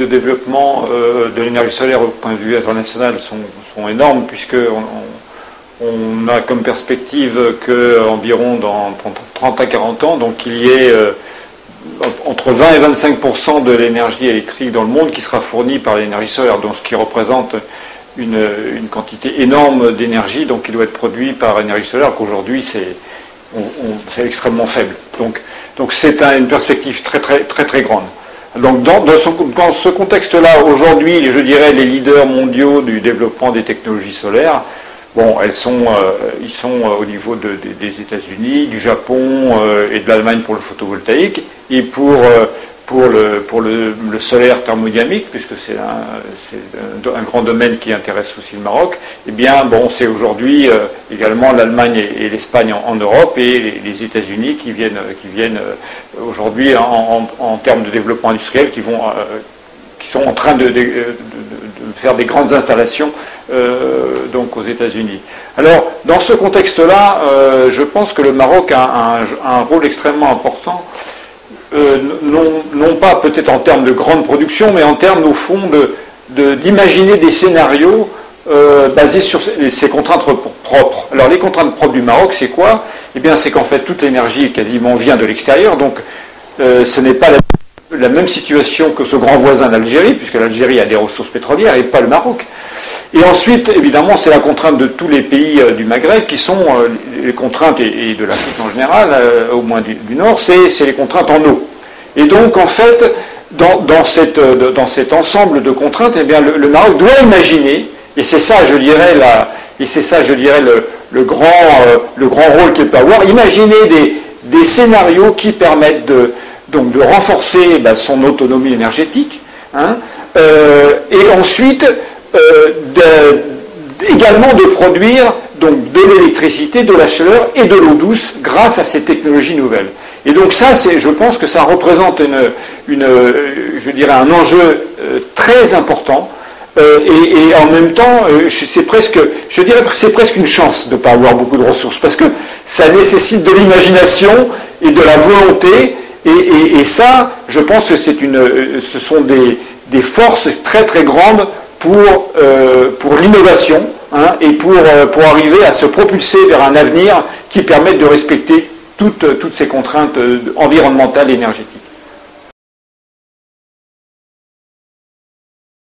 de développement de l'énergie solaire au point de vue international sont énormes, puisque on a comme perspective qu'environ dans 30 à 40 ans, donc qu'il y ait entre 20 et 25% de l'énergie électrique dans le monde qui sera fournie par l'énergie solaire, donc ce qui représente une quantité énorme d'énergie donc qui doit être produite par énergie solaire, qu'aujourd'hui c'est extrêmement faible. Donc c'est une perspective très grande. Donc dans ce contexte-là, aujourd'hui, je dirais, les leaders mondiaux du développement des technologies solaires, bon, ils sont au niveau des États-Unis, du Japon et de l'Allemagne pour le photovoltaïque, et pour le solaire thermodynamique, puisque c'est un grand domaine qui intéresse aussi le Maroc, eh bien, bon, c'est aujourd'hui également l'Allemagne et l'Espagne en Europe, et les États-Unis qui viennent aujourd'hui en termes de développement industriel, qui sont en train de faire des grandes installations donc aux États-Unis. Alors, dans ce contexte-là, je pense que le Maroc a un rôle extrêmement important, non pas peut-être en termes de grande production, mais en termes, au fond, d'imaginer des scénarios basés sur ces contraintes propres. Alors, les contraintes propres du Maroc, c'est quoi? Eh bien, c'est qu'en fait, toute l'énergie quasiment vient de l'extérieur, donc ce n'est pas la même situation que ce grand voisin d'Algérie, puisque l'Algérie a des ressources pétrolières et pas le Maroc. Et ensuite, évidemment, c'est la contrainte de tous les pays du Maghreb qui sont les contraintes, et de l'Afrique en général, au moins du Nord, c'est les contraintes en eau. Et donc, en fait, dans cet ensemble de contraintes, eh bien, le Maroc doit imaginer, et c'est ça, je dirais, le grand rôle qu'il peut avoir, imaginer des scénarios qui permettent de renforcer son autonomie énergétique, hein, et ensuite également de produire donc de l'électricité, de la chaleur et de l'eau douce grâce à ces technologies nouvelles. Et donc ça, je pense que ça représente je dirais un enjeu très important, et en même temps, je dirais que c'est presque une chance de ne pas avoir beaucoup de ressources, parce que ça nécessite de l'imagination et de la volonté. Et ça, je pense que ce sont des forces très grandes pour l'innovation, hein, et pour arriver à se propulser vers un avenir qui permette de respecter toutes ces contraintes environnementales et énergétiques.